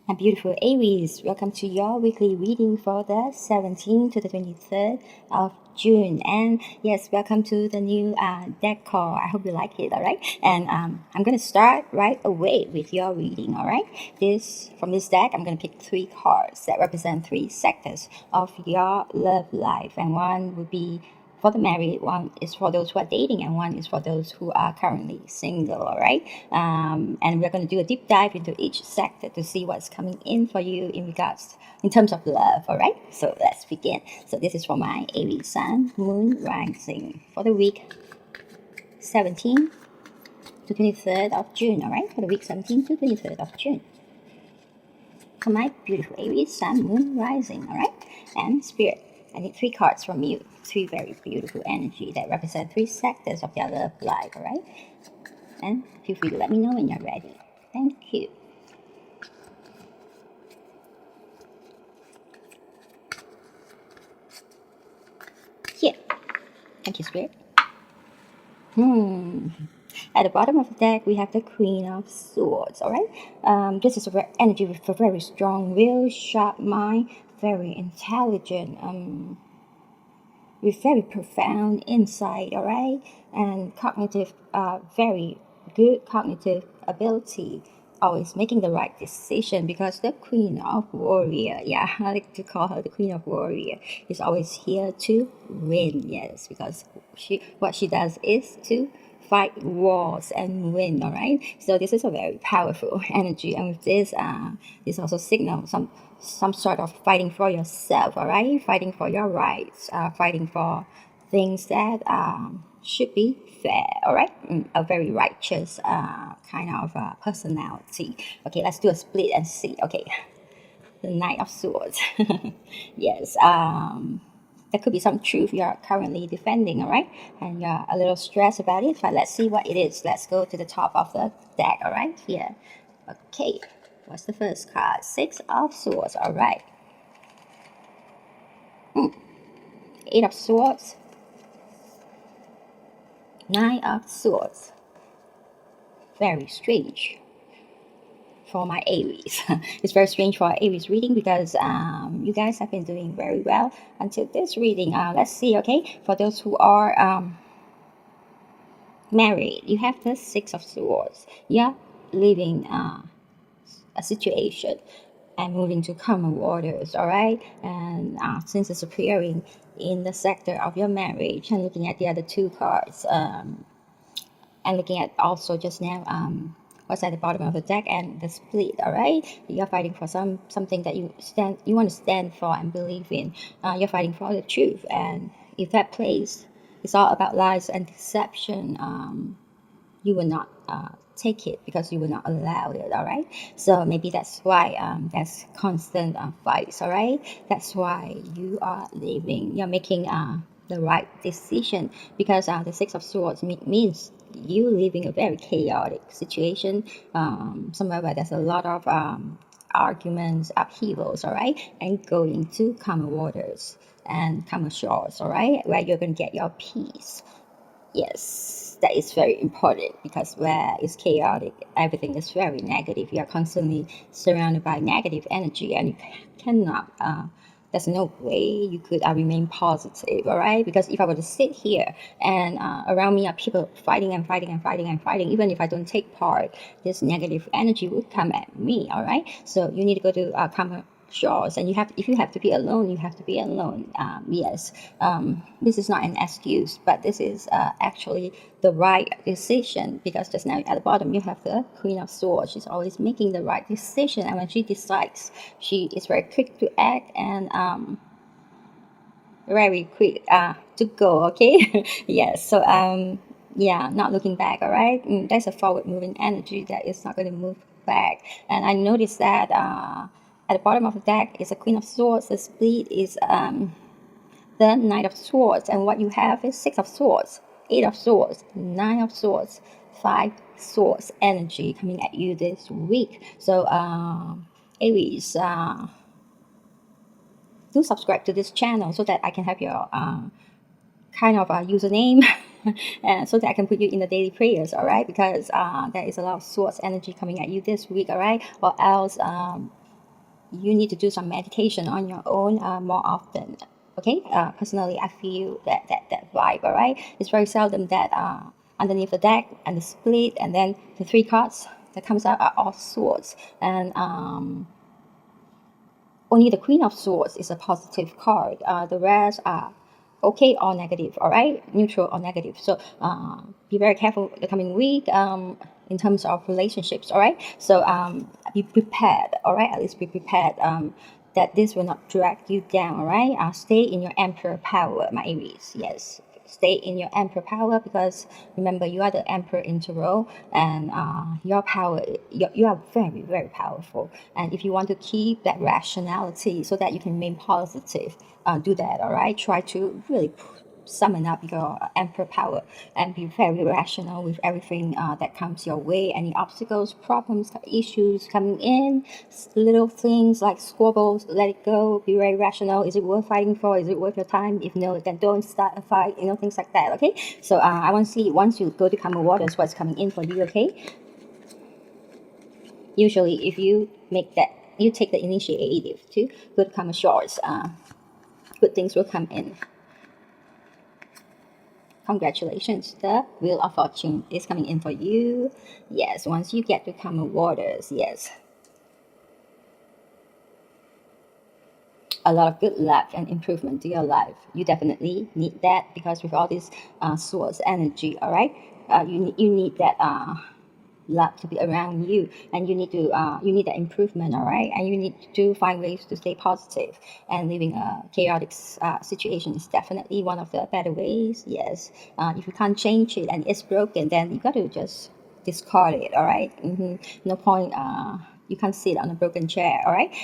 My beautiful Aries, welcome to your weekly reading for the 17th to the 23rd of June. And yes, welcome to the new deck call. I hope you like it, all right? And I'm going to start right away with your reading, all right? From this deck, I'm going to pick 3 cards that represent 3 sectors of your love life. And one would be for the married, one is for those who are dating, and one is for those who are currently single, all right? And we're going to do a deep dive into each sector to see what's coming in for you in terms of love, all right? So let's begin. So this is for my Aries Sun, Moon, Rising for the week 17th to 23rd of June, all right? For the week 17th to 23rd of June. For my beautiful Aries Sun, Moon, Rising, all right? And Spirit, I need 3 cards from you. 3 very beautiful energy that represent 3 sectors of your love life, all right? And feel free to let me know when you're ready. Thank you. Here. Thank you, Spirit. At the bottom of the deck, we have the Queen of Swords, all right? This is a energy with a very strong will, sharp mind, very intelligent, with very profound insight, all right? And very good cognitive ability, always making the right decision, because the Queen of Warrior, yeah, I like to call her the Queen of Warrior, is always here to win, yes, because what she does is to fight wars and win, all right? So this is a very powerful energy, and with this also signals some sort of fighting for yourself, all right? Fighting for your rights, fighting for things that should be fair, all right? A very righteous kind of personality. Okay, let's do a split and see. Okay, the Knight of Swords. Yes, there could be some truth you're currently defending, all right? And you're a little stressed about it, but let's see what it is. Let's go to the top of the deck, all right? Here. Okay, what's the first card? 6 of Swords, all right. 8 of Swords. 9 of Swords. Very strange for my Aries. It's very strange for Aries reading because you guys have been doing very well until this reading. Let's see, okay? For those who are married, you have the 6 of Swords. You're leaving a situation and moving to calmer waters, all right? And since it's appearing in the sector of your marriage, and looking at the other 2 cards, and looking at also just now what's at the bottom of the deck and the split, all right? You're fighting for something that you want to stand for and believe in. You're fighting for the truth, and if that place is all about lies and deception, you will not take it because you will not allow it, all right? So maybe that's why there's constant fights, all right? That's why you are leaving. You're making the right decision, because the 6 of Swords means you leaving a very chaotic situation, somewhere where there's a lot of arguments, upheavals, all right? And going to calmer waters and calmer shores, all right? Where you're going to get your peace. Yes, that is very important, because where it's chaotic, everything is very negative. You are constantly surrounded by negative energy, and you cannot, there's no way you could remain positive, all right? Because if I were to sit here and around me are people fighting and fighting and fighting and fighting, even if I don't take part, this negative energy would come at me, all right? So you need to go to calmer shores, and if you have to be alone, you have to be alone. Yes, this is not an excuse, but this is actually the right decision, because just now at the bottom you have the Queen of Swords. She's always making the right decision, and when she decides, she is very quick to act and very quick to go, okay? Yes, so yeah, not looking back, all right? That's a forward moving energy that is not going to move back. And I noticed that at the bottom of the deck is a Queen of Swords. The split is the Knight of Swords, and what you have is 6 of Swords, 8 of Swords, 9 of Swords, 5 Swords energy coming at you this week. So Aries, do subscribe to this channel so that I can have your kind of a username and so that I can put you in the daily prayers, all right? Because there is a lot of Swords energy coming at you this week, all right? Or else you need to do some meditation on your own more often. Okay, personally, I feel that vibe. All right, it's very seldom that underneath the deck and the split, and then the three cards that comes out are all swords, and only the Queen of Swords is a positive card. The rest are okay or negative, all right? Neutral or negative. So be very careful the coming week in terms of relationships, all right? So be prepared, all right? At least be prepared that this will not drag you down, all right? Stay in your Emperor power, my Aries, yes. Stay in your emperor power, because remember, you are the emperor in tarot, and your power, you are very, very powerful. And if you want to keep that rationality so that you can remain positive, do that. All right, try to really summon up your emperor power and be very rational with everything that comes your way. Any obstacles, problems, issues coming in, little things like squabbles, let it go. Be very rational. Is it worth fighting for? Is it worth your time? If no, then don't start a fight, things like that. Okay, so I want to see, once you go to calmer waters, what's coming in for you. Okay, usually if you make that, you take the initiative to go to calmer shores, good things will come in. Congratulations, the Wheel of Fortune is coming in for you. Yes, once you get to calmer waters, yes, a lot of good luck and improvement to your life. You definitely need that, because with all this swords energy, all right, you need that luck to be around you, and you need that improvement, all right, and you need to find ways to stay positive, and living a chaotic situation is definitely one of the better ways. Yes, if you can't change it and it's broken, then you got to just discard it, all right. No point, you can't sit on a broken chair, all right.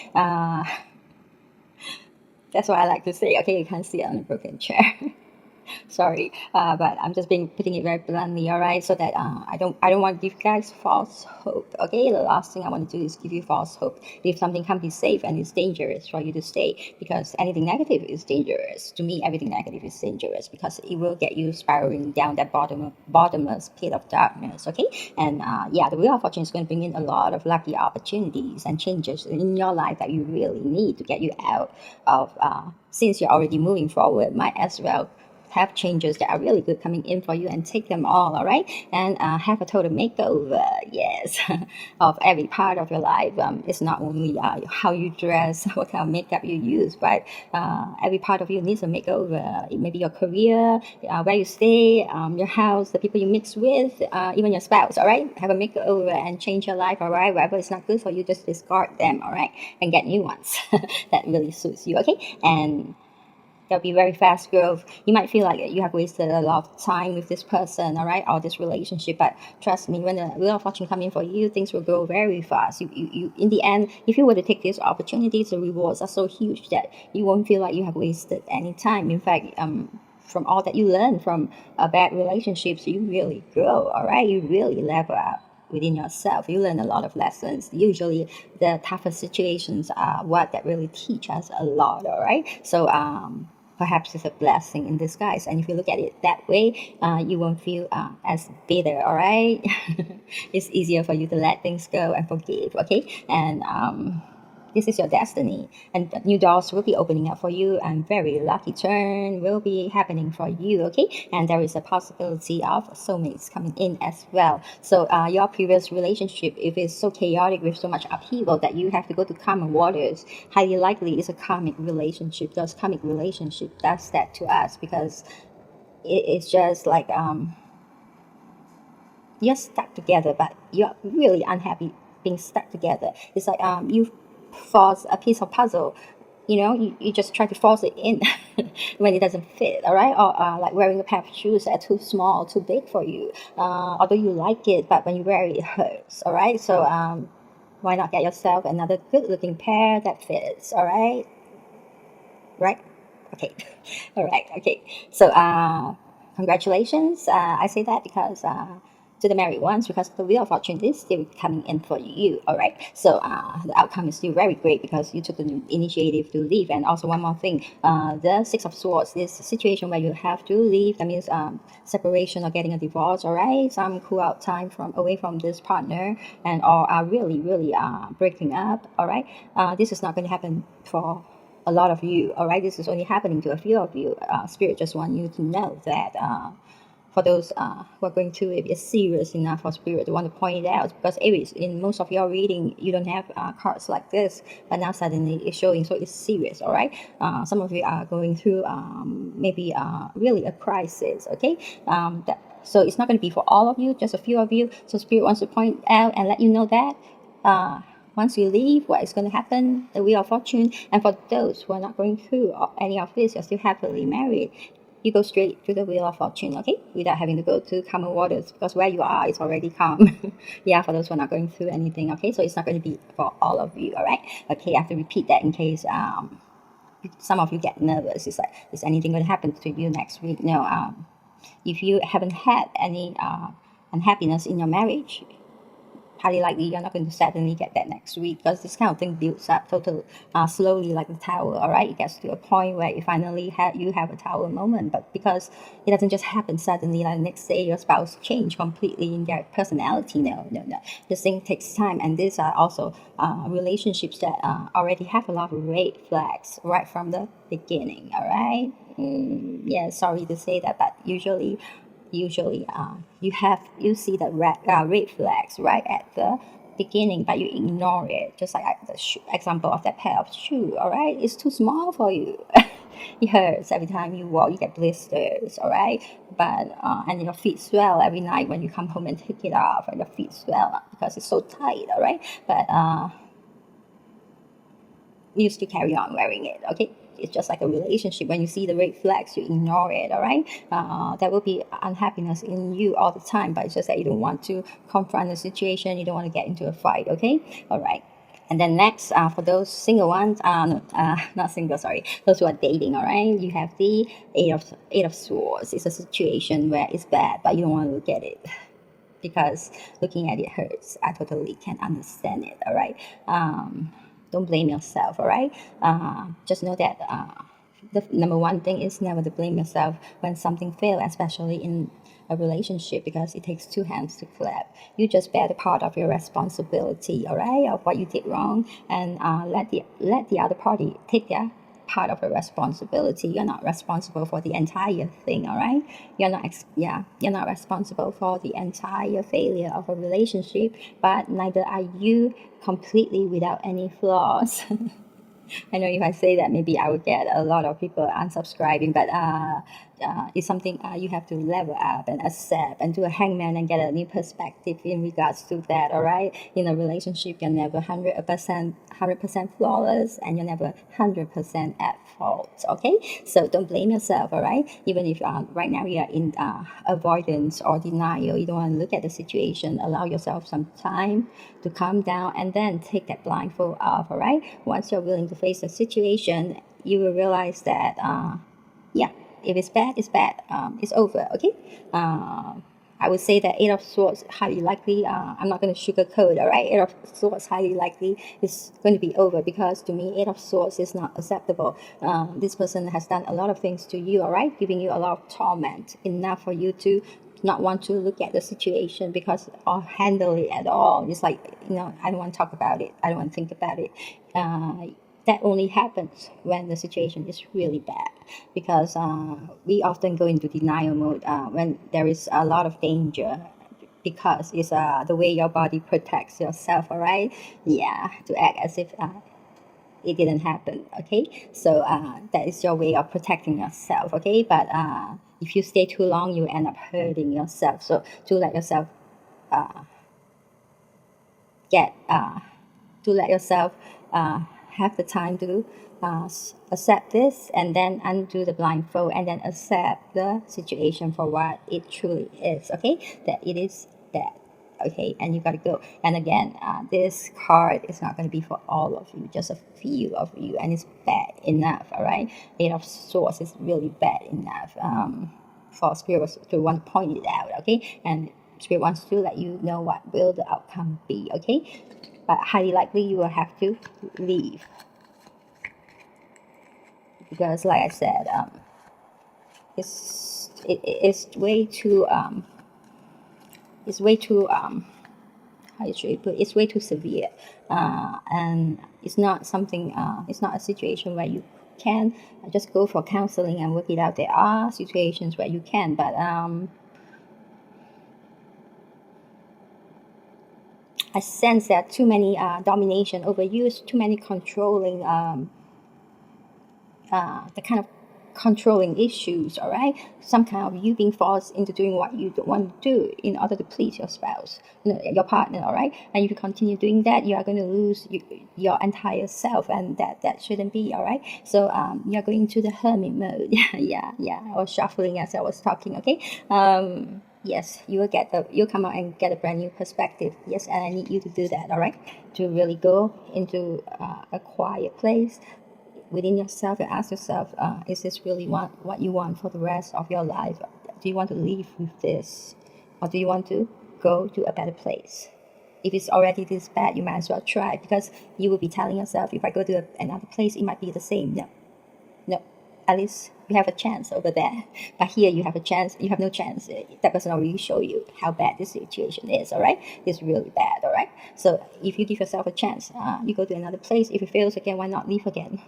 That's what I like to say. Okay, you can't sit on a broken chair. Sorry, but I'm just putting it very bluntly, all right, so that I don't want to give you guys false hope. Okay, the last thing I want to do is give you false hope. If something can be safe and it's dangerous for you to stay, because anything negative is dangerous. To me, everything negative is dangerous, because it will get you spiraling down that bottomless pit of darkness. Okay, and yeah, the Wheel of Fortune is going to bring in a lot of lucky opportunities and changes in your life that you really need to get you out of. Since you're already moving forward, might as well have changes that are really good coming in for you, and take them all right, and have a total makeover, yes, of every part of your life. It's not only how you dress, what kind of makeup you use, but every part of you needs a makeover. It may be your career, where you stay, your house, the people you mix with, even your spouse, all right. Have a makeover and change your life, all right. Whatever is not good for you, just discard them, all right, and get new ones that really suits you. Okay, and there'll be very fast growth. You might feel like you have wasted a lot of time with this person, all right, or this relationship. But trust me, when the Wheel of Fortune come in for you, things will grow very fast. You in the end, if you were to take these opportunities, the rewards are so huge that you won't feel like you have wasted any time. In fact, from all that you learn from bad relationships, you really grow, all right? You really level up within yourself. You learn a lot of lessons. Usually the tougher situations are what that really teach us a lot, all right? So perhaps it's a blessing in disguise, and if you look at it that way, you won't feel as bitter, all right. It's easier for you to let things go and forgive. Okay, and this is your destiny, and new doors will be opening up for you, and very lucky turn will be happening for you. Okay, and there is a possibility of soulmates coming in as well. So your previous relationship, if it's so chaotic with so much upheaval that you have to go to calmer waters, highly likely it's a karmic relationship, because karmic relationship does that to us, because it's just like you're stuck together, but you're really unhappy being stuck together. It's like you force a piece of puzzle, you just try to force it in when it doesn't fit, all right. Or like wearing a pair of shoes that are too small, too big for you, although you like it, but when you wear it, it hurts, all right. So why not get yourself another good looking pair that fits, all right, okay. All right, okay. So congratulations, I say that because to the married ones, because the wheel of fortune is still coming in for you. All right, so the outcome is still very great because you took the initiative to leave. And also one more thing, the Six of Swords is a situation where you have to leave. That means separation or getting a divorce. All right, some cool out time from away from this partner, and or are really breaking up. All right, this is not going to happen for a lot of you. All right, this is only happening to a few of you. Spirit just want you to know that for those who are going through it, it's serious enough for Spirit to want to point it out. Because Aries, in most of your reading, you don't have cards like this, but now suddenly it's showing, so it's serious. All right, some of you are going through maybe really a crisis. Okay, so it's not going to be for all of you, just a few of you. So Spirit wants to point out and let you know that once you leave, what is going to happen, the wheel of fortune. And for those who are not going through any of this, you're still happily married, you go straight to the wheel of fortune, okay, without having to go to calmer waters, because where you are is already calm. Yeah, for those who are not going through anything. Okay, so it's not going to be for all of you. All right, okay, I have to repeat that in case some of you get nervous. It's like, is anything going to happen to you next week? No. If you haven't had any unhappiness in your marriage, highly likely you're not going to suddenly get that next week, because this kind of thing builds up totally slowly, like the tower. All right, it gets to a point where you finally have a tower moment, but because it doesn't just happen suddenly, like the next day your spouse change completely in their personality. No, this thing takes time. And these are also relationships that already have a lot of red flags right from the beginning. All right, yeah, sorry to say that, but usually you see the red flags right at the beginning, but you ignore it, just like the example of that pair of shoes. All right, it's too small for you. It hurts every time you walk, you get blisters. All right, but and your feet swell every night when you come home and take it off, and your feet swell because it's so tight. All right, but you still carry on wearing it. Okay, it's just like a relationship. When you see the red flags, you ignore it. All right, there will be unhappiness in you all the time, but it's just that you don't want to confront the situation, you don't want to get into a fight. Okay, all right. And then next, for those single ones, no, not single, sorry, those who are dating. All right, you have the eight of swords. It's a situation where it's bad, but you don't want to look at it because looking at it hurts. I totally can understand it. All right, don't blame yourself. All right, just know that the number one thing is never to blame yourself when something fails, especially in a relationship, because it takes two hands to clap. You just bear the part of your responsibility, all right, of what you did wrong, and let the other party take their part of a responsibility. You're not responsible for the entire thing. All right, you're not responsible for the entire failure of a relationship, but neither are you completely without any flaws. I know if I say that, maybe I would get a lot of people unsubscribing, but it's something you have to level up and accept and do a hangman and get a new perspective in regards to that. All right, in a relationship, you're never 100% flawless, and you're never 100% at fault. Okay, so don't blame yourself. All right, even if right now you are in avoidance or denial, you don't want to look at the situation. Allow yourself some time to calm down and then take that blindfold off. All right, once you're willing to face the situation, you will realize that yeah, if it's bad, it's bad. It's over. Okay. I would say that eight of swords highly likely. I'm not going to sugarcoat. All right, eight of swords highly likely is going to be over, because to me, eight of swords is not acceptable. This person has done a lot of things to you. All right, giving you a lot of torment, enough for you to not want to look at the situation because or handle it at all. It's like, I don't want to talk about it. I don't want to think about it. That only happens when the situation is really bad, because we often go into denial mode when there is a lot of danger, because it's the way your body protects yourself. All right, yeah, to act as if it didn't happen. Okay, so that is your way of protecting yourself. Okay, but if you stay too long, you end up hurting yourself. So to let yourself get to let yourself have the time to accept this, and then undo the blindfold, and then accept the situation for what it truly is. Okay, that it is bad. Okay, and you gotta go. And again, this card is not going to be for all of you, just a few of you, and it's bad enough. All right, eight of swords is really bad enough for spirits to want to point it out. Okay, and Spirit wants to let you know what will the outcome be, okay? But highly likely you will have to leave. Because like I said, it's way too how should I put it? It's way too severe, and it's not something. It's not a situation where you can just go for counseling and work it out. There are situations where you can, but I sense that too many domination over you, too many controlling, the kind of controlling issues, all right? Some kind of you being forced into doing what you don't want to do in order to please your spouse, your partner, all right? And if you continue doing that, you are going to lose your entire self, and that shouldn't be, all right? So you're going to the hermit mode. yeah. I was shuffling as I was talking, okay? Yes, you'll come out and get a brand new perspective. Yes, and I need you to do that, all right? To really go into a quiet place within yourself and ask yourself, is this really what you want for the rest of your life? Do you want to live with this, or do you want to go to a better place? If it's already this bad, you might as well try, because you will be telling yourself, if I go to another place, it might be the same. No, at least you have a chance over there. But here you have a chance, you have no chance. That person already show you how bad this situation is, all right? It's really bad, all right? So if you give yourself a chance, you go to another place. If it fails again, why not leave again?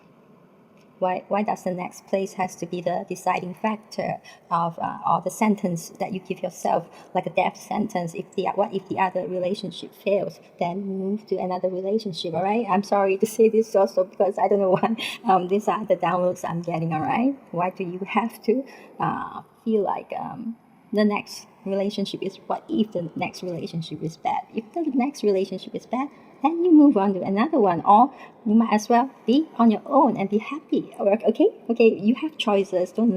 Why does the next place has to be the deciding factor of or the sentence that you give yourself, like a death sentence? What if the other relationship fails? Then move to another relationship. All right. I'm sorry to say this also, because I don't know why these are the downloads I'm getting. All right. Why do you have to feel like the next relationship is, what if the next relationship is bad? If the next relationship is bad, then you move on to another one, or you might as well be on your own and be happy. Okay, you have choices. Don't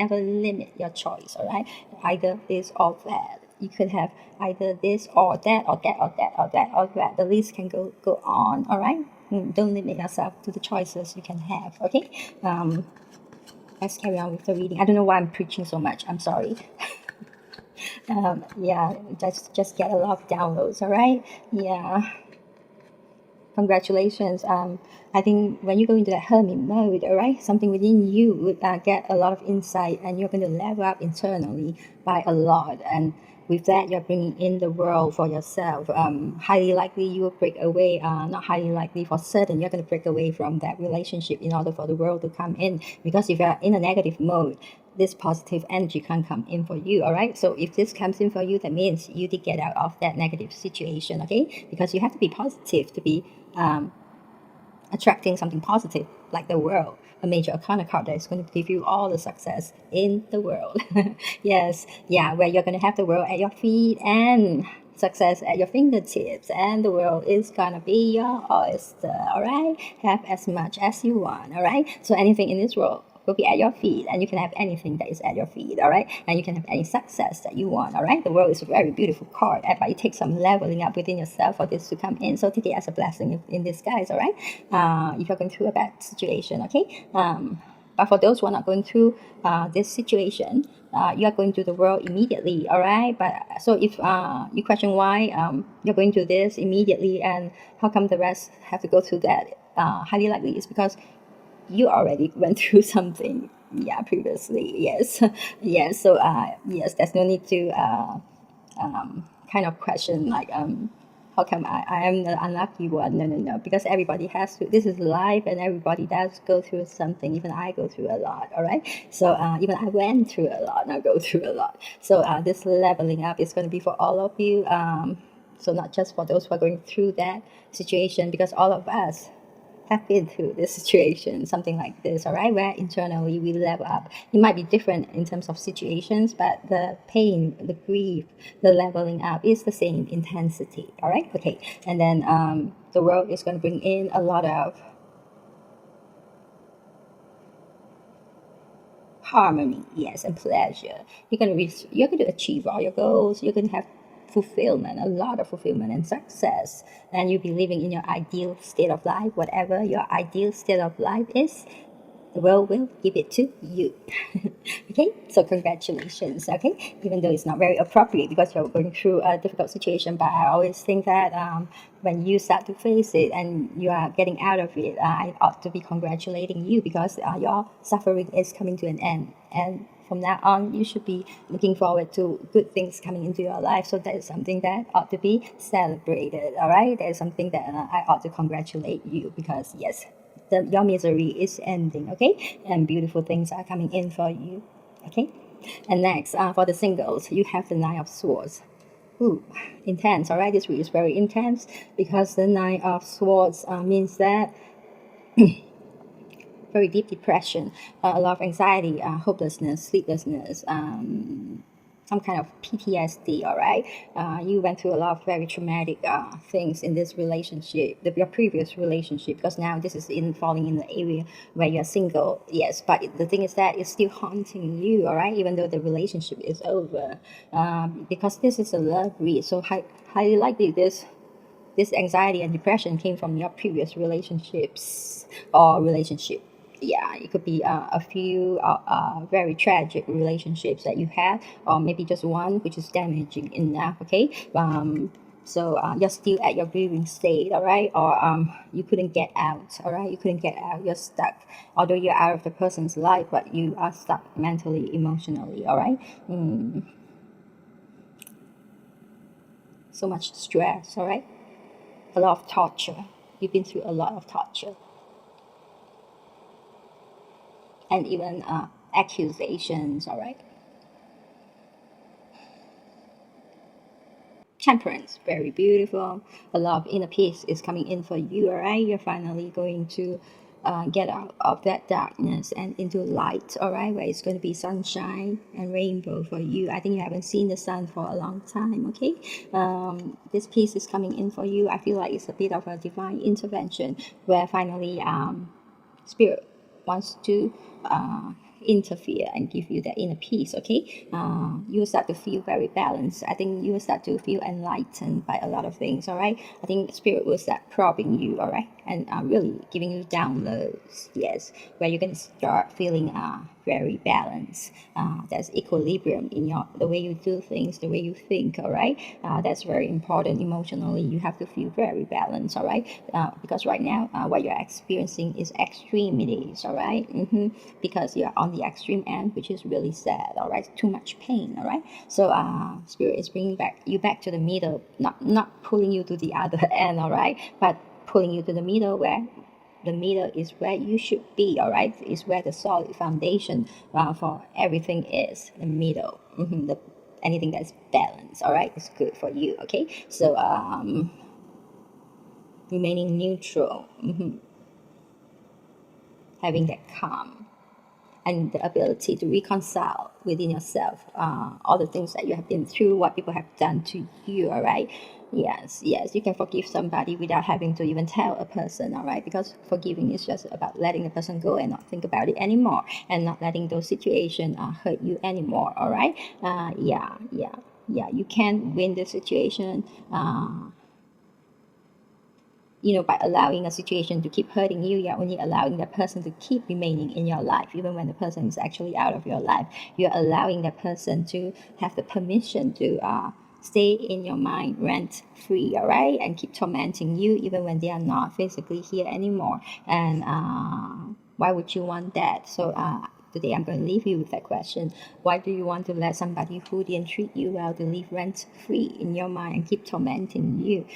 ever limit your choice, all right? Either this or that. You could have either this or that, or that, or that, or that, or that. The list can go on, all right? Don't limit yourself to the choices you can have, okay? Let's carry on with the reading. I don't know why I'm preaching so much. I'm sorry. Yeah, just get a lot of downloads, all right? Yeah. Congratulations. I think when you go into that hermit mode, all right, something within you would get a lot of insight, and you're going to level up internally by a lot. And with that, you're bringing in the world for yourself. Highly likely you will break away, not highly likely, for certain, you're going to break away from that relationship in order for the world to come in. Because if you're in a negative mode, this positive energy can't come in for you, all right? So if this comes in for you, that means you did get out of that negative situation, okay? Because you have to be positive to be attracting something positive, like the world, a major arcana card that is going to give you all the success in the world. Yes, yeah, where you're going to have the world at your feet and success at your fingertips, and the world is gonna be your oyster, all right? Have as much as you want, all right? So anything in this world will be at your feet, and you can have anything that is at your feet, all right? And you can have any success that you want, all right? The world is a very beautiful card, but it takes some leveling up within yourself for this to come in. So take it as a blessing in disguise, all right? If you're going through a bad situation, okay? But for those who are not going through this situation, you are going to the world immediately, all right? But so if you question why you're going to this immediately, and how come the rest have to go through that, highly likely it's because you already went through something, yeah, previously. Yes. Yes. So yes, there's no need to kind of question like how come I am the unlucky one? No, because everybody has to. This is life, and everybody does go through something. Even I go through a lot, all right? So even I went through a lot, and I go through a lot. So this leveling up is going to be for all of you. So not just for those who are going through that situation, because all of us have been through this situation, something like this, all right, where internally we level up. It might be different in terms of situations, but the pain, the grief, the leveling up is the same intensity, all right? Okay, and then the world is going to bring in a lot of harmony, yes, and pleasure. You're going to achieve all your goals. You're going to have fulfillment, a lot of fulfillment and success, and you'll be living in your ideal state of life, whatever your ideal state of life is. the world will give it to you. Okay, so congratulations. Okay, even though it's not very appropriate because you're going through a difficult situation, but I always think that when you start to face it and you are getting out of it, I ought to be congratulating you because your suffering is coming to an end. And from now on, you should be looking forward to good things coming into your life. So that is something that ought to be celebrated. All right, that is something that I ought to congratulate you because yes, your misery is ending. Okay, and beautiful things are coming in for you. Okay, and next, for the singles, you have the Nine of Swords. Ooh, intense. All right, this week is very intense because the Nine of Swords means that very deep depression, a lot of anxiety, hopelessness, sleeplessness, some kind of PTSD. All right, you went through a lot of very traumatic things in this relationship, your previous relationship, because now this is in falling in the area where you're single. Yes, but the thing is that it's still haunting you. All right, even though the relationship is over, because this is a love read. So highly likely this anxiety and depression came from your previous relationships or relationship. Yeah, it could be a few very tragic relationships that you had, or maybe just one which is damaging enough. Okay, so you're still at your grieving state, all right, or you couldn't get out, all right, you couldn't get out, you're stuck, although you're out of the person's life, but you are stuck mentally, emotionally, all right. So much stress, all right, a lot of torture. You've been through a lot of torture and even accusations, all right. Temperance, very beautiful. A lot of inner peace is coming in for you, all right. You're finally going to get out of that darkness and into light, all right, where it's going to be sunshine and rainbow for you. I think you haven't seen the sun for a long time. Okay, this peace is coming in for you. I feel like it's a bit of a divine intervention where finally spirit wants to interfere and give you that inner peace. Okay, you will start to feel very balanced. I think you will start to feel enlightened by a lot of things. All right, I think spirit will start probing you, all right, and really giving you downloads. Yes, where you're going to start feeling very balanced. There's equilibrium in your the way you do things, the way you think, all right. That's very important. Emotionally, you have to feel very balanced, all right, because right now what you're experiencing is extremities, all right. Because you're on the extreme end, which is really sad, all right, too much pain, all right. So spirit is bringing you back to the middle, not pulling you to the other end, all right, but pulling you to the middle, where the middle is where you should be, all right, is where the solid foundation for everything is, the middle. Anything that's balanced, all right, is good for you. Okay, so remaining neutral, having that calm and the ability to reconcile within yourself all the things that you have been through, what people have done to you, all right. Yes, you can forgive somebody without having to even tell a person, all right, because forgiving is just about letting the person go and not think about it anymore, and not letting those situations hurt you anymore, all right. You can win the situation, by allowing a situation to keep hurting you. You're only allowing that person to keep remaining in your life, even when the person is actually out of your life. You're allowing that person to have the permission to stay in your mind rent free, all right, and keep tormenting you even when they are not physically here anymore. And why would you want that? So today I'm going to leave you with that question. Why do you want to let somebody who didn't treat you well to live rent free in your mind and keep tormenting you?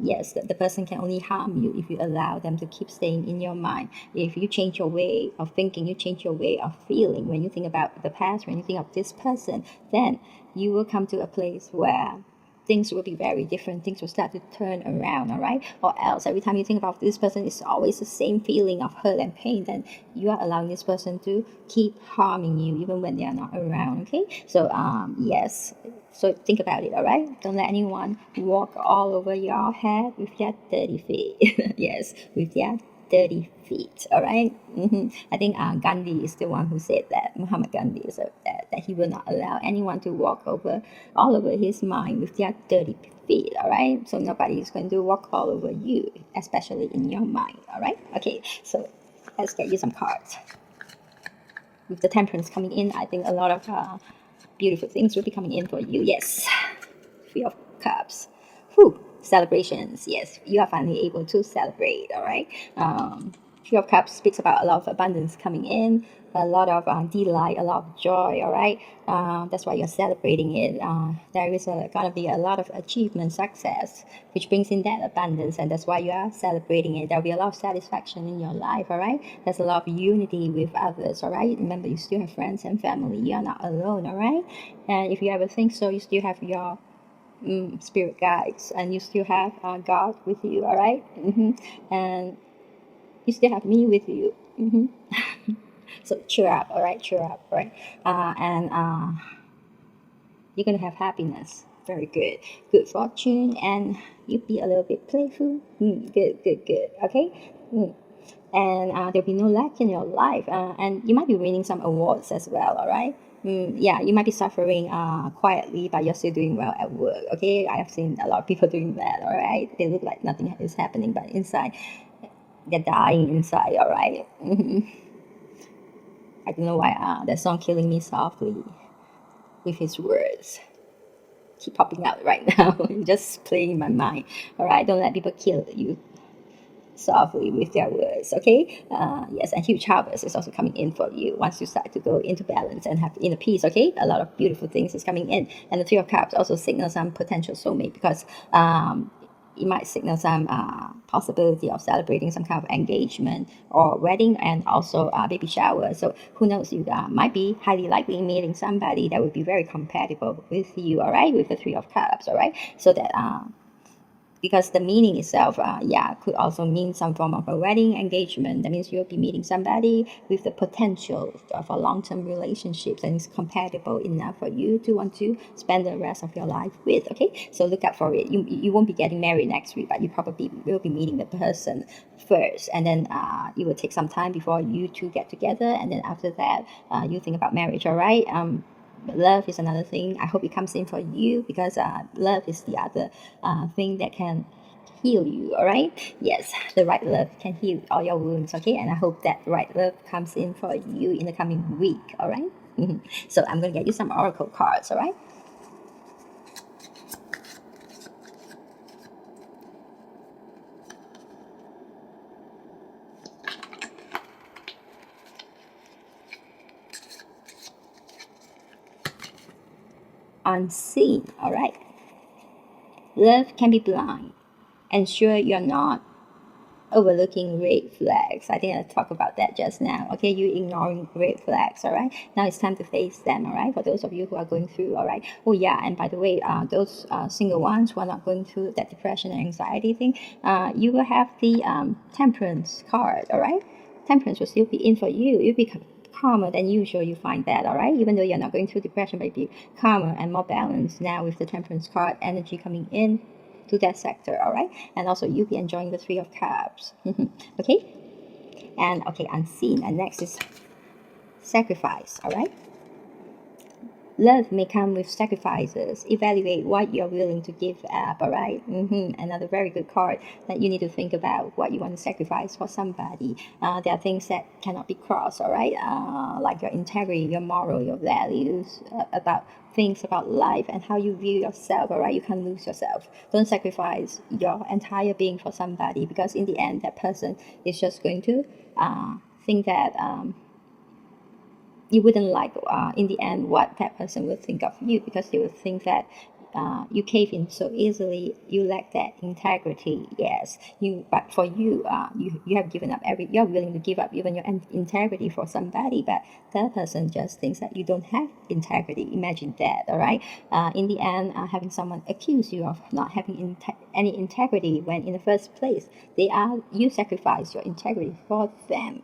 Yes, the person can only harm you if you allow them to keep staying in your mind. If you change your way of thinking, you change your way of feeling. When you think about the past, when you think of this person, then you will come to a place where things will be very different. Things will start to turn around, all right? Or else every time you think about this person, it's always the same feeling of hurt and pain. Then you are allowing this person to keep harming you even when they are not around. Okay, so yes, so think about it, all right? Don't let anyone walk all over your head with their dirty feet. Yes, with their dirty feet, all right? I think Gandhi is the one who said that. Muhammad Gandhi said that he will not allow anyone to walk all over his mind with their dirty feet, all right? So nobody is going to walk all over you, especially in your mind, all right? Okay, so let's get you some cards. with the temperance coming in, I think a lot of beautiful things will be coming in for you. Yes, Three of Cups. Whew. Celebrations. Yes, you are finally able to celebrate. All right. Three of Cups speaks about a lot of abundance coming in, a lot of delight, a lot of joy. All right. That's why you're celebrating it. There is gonna be a lot of achievement, success, which brings in that abundance, and that's why you are celebrating it. There'll be a lot of satisfaction in your life. All right. There's a lot of unity with others. All right. Remember, you still have friends and family. You are not alone. All right. And if you ever think so, you still have your spirit guides, and you still have God with you. All right. And you still have me with you. So cheer up. All right. Cheer up. All right. And you're gonna have happiness. Very good. Good fortune, and you be a little bit playful. Good. Good. Good. Okay. And there'll be no lack in your life, and you might be winning some awards as well. All right. Yeah, you might be suffering quietly, but you're still doing well at work. Okay, I have seen a lot of people doing that. All right, they look like nothing is happening, but inside they're dying inside. All right. I don't know why that song "Killing Me Softly" with his words keep popping out right now. Just playing in my mind. All right, don't let people kill you softly with their words. Okay. Yes, and huge harvest is also coming in for you once you start to go into balance and have inner peace. Okay, a lot of beautiful things is coming in, and the Three of Cups also signals some potential soulmate, because it might signal some possibility of celebrating some kind of engagement or wedding, and also baby shower. So who knows, you might be highly likely meeting somebody that would be very compatible with you. All right, with the Three of Cups. All right, so that because the meaning itself, could also mean some form of a wedding engagement. That means you'll be meeting somebody with the potential of a long-term relationship, and it's compatible enough for you to want to spend the rest of your life with. Okay, so look out for it. You won't be getting married next week, but you probably will be meeting the person first, and then it will take some time before you two get together, and then after that, you think about marriage. All right. Love is another thing. I hope it comes in for you, because love is the other thing that can heal you. All right. Yes, the right love can heal all your wounds. Okay, and I hope that right love comes in for you in the coming week. All right. So I'm gonna get you some oracle cards. All right. Unseen. All right. Love can be blind. Ensure you're not overlooking red flags. I think I talked about that just now. Okay, you ignoring red flags. All right, now it's time to face them. All right, for those of you who are going through. All right. Oh yeah, and by the way, those single ones who are not going through that depression and anxiety thing, you will have the temperance card. All right, temperance will still be in for you. You'll be calmer than usual. You find that. All right, even though you're not going through depression, but be calmer and more balanced now with the temperance card energy coming in to that sector. All right, and also you'll be enjoying the Three of Cups. Okay, and okay, unseen, and next is sacrifice. All right, love may come with sacrifices. Evaluate what you're willing to give up. All right. Another very good card that you need to think about what you want to sacrifice for somebody. There are things that cannot be crossed. All right, like your integrity, your moral, your values, about things about life and how you view yourself. All right, you can't lose yourself. Don't sacrifice your entire being for somebody, because in the end that person is just going to think that you wouldn't like in the end what that person will think of you, because they will think that you cave in so easily, you lack that integrity. Yes, but for you, you have given up you're willing to give up even your integrity for somebody, but that person just thinks that you don't have integrity. Imagine that. All right. In the end, having someone accuse you of not having any integrity, when in the first place you sacrifice your integrity for them.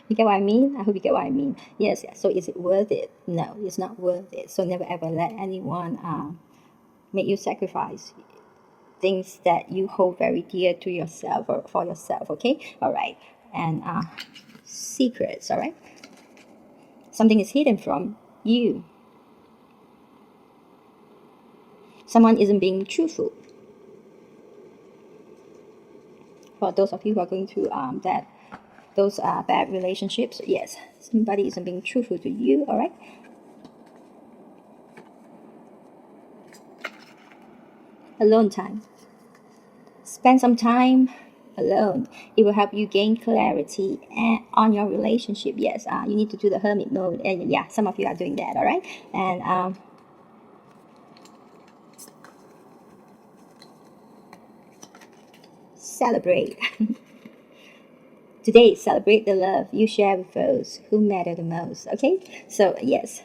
You get what I mean? I hope you get what I mean. Yes. So is it worth it? No, it's not worth it. So never ever let anyone make you sacrifice things that you hold very dear to yourself or for yourself. Okay. All right. And secrets. All right. Something is hidden from you. Someone isn't being truthful. For those of you who are going through that those bad relationships. Yes, somebody isn't being truthful to you. All right. Alone time. Spend some time alone. It will help you gain clarity on your relationship. Yes, you need to do the hermit mode. Yeah, some of you are doing that. All right. And celebrate. Today, celebrate the love you share with those who matter the most. Okay. So yes,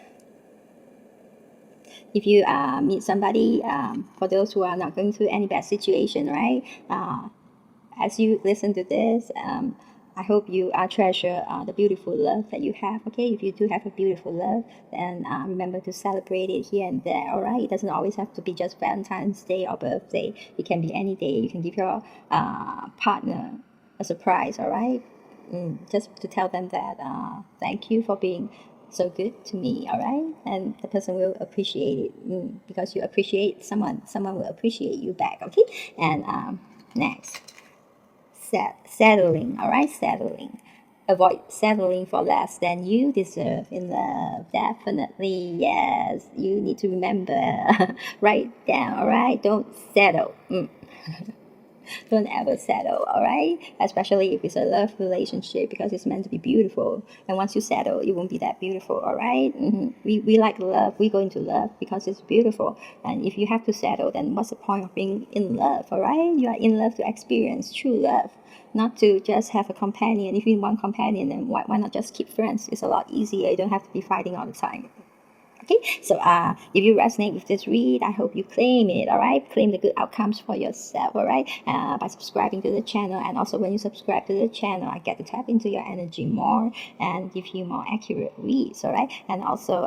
if you meet somebody, for those who are not going through any bad situation, right? As you listen to this, I hope you treasure the beautiful love that you have. Okay, if you do have a beautiful love, then remember to celebrate it here and there. All right, it doesn't always have to be just Valentine's Day or birthday. It can be any day. You can give your partner a surprise. All right, just to tell them that thank you for being so good to me. All right, and the person will appreciate it, because you appreciate someone will appreciate you back. Okay, and next, settling. All right, settling. Avoid settling for less than you deserve in love. Definitely, yes. You need to remember. Write down. All right, don't settle. Don't ever settle. All right, especially if it's a love relationship, because it's meant to be beautiful. And once you settle, it won't be that beautiful. All right. We like love. We go into love because it's beautiful. And if you have to settle, then what's the point of being in love? All right, you are in love to experience true love, not to just have a companion. If you want companion, then why not just keep friends? It's a lot easier. You don't have to be fighting all the time. Okay, so if you resonate with this read, I hope you claim it. All right, claim the good outcomes for yourself. All right, by subscribing to the channel. And also, when you subscribe to the channel, I get to tap into your energy more and give you more accurate reads. All right, and also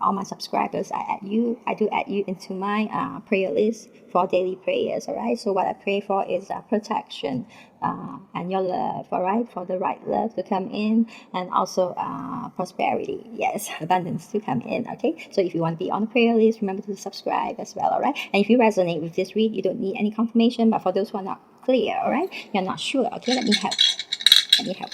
all my subscribers, I do add you into my prayer list for daily prayers. All right, so what I pray for is protection and your love. All right, for the right love to come in, and also prosperity. Yes, abundance to come in. Okay, so if you want to be on the prayer list, remember to subscribe as well. All right, and if you resonate with this read, you don't need any confirmation. But for those who are not clear, all right, you're not sure. Okay, let me help. Let me help.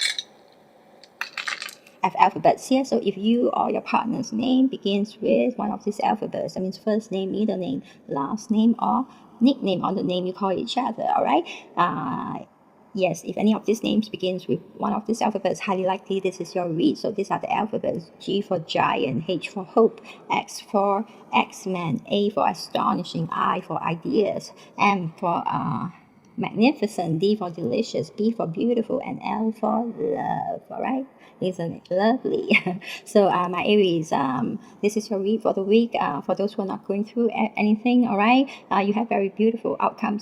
I have alphabets here. So if you or your partner's name begins with one of these alphabets, that means first name, middle name, last name, or nickname, or the name you call each other. All right. Yes, if any of these names begins with one of these alphabets, highly likely this is your read. So these are the alphabets: G for giant, H for hope, X for X-Men, A for astonishing, I for ideas, M for magnificent, D for delicious, B for beautiful, and L for love. All right, isn't it lovely? So my Aries, this is your read for the week. For those who are not going through anything, all right, you have very beautiful outcome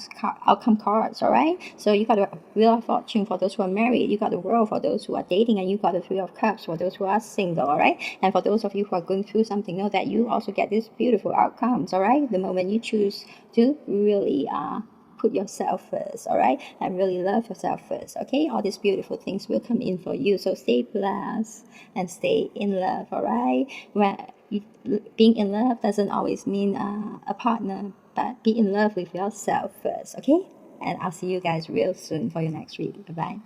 cards. All right, so you got a Wheel of Fortune for those who are married, you got the World for those who are dating, and you got the Three of Cups for those who are single. All right, and for those of you who are going through something, know that you also get these beautiful outcomes. All right, the moment you choose to really put yourself first, all right, and really love yourself first. Okay, all these beautiful things will come in for you. So stay blessed and stay in love. All right, being in love doesn't always mean a partner, but be in love with yourself first. Okay, and I'll see you guys real soon for your next reading. Bye bye.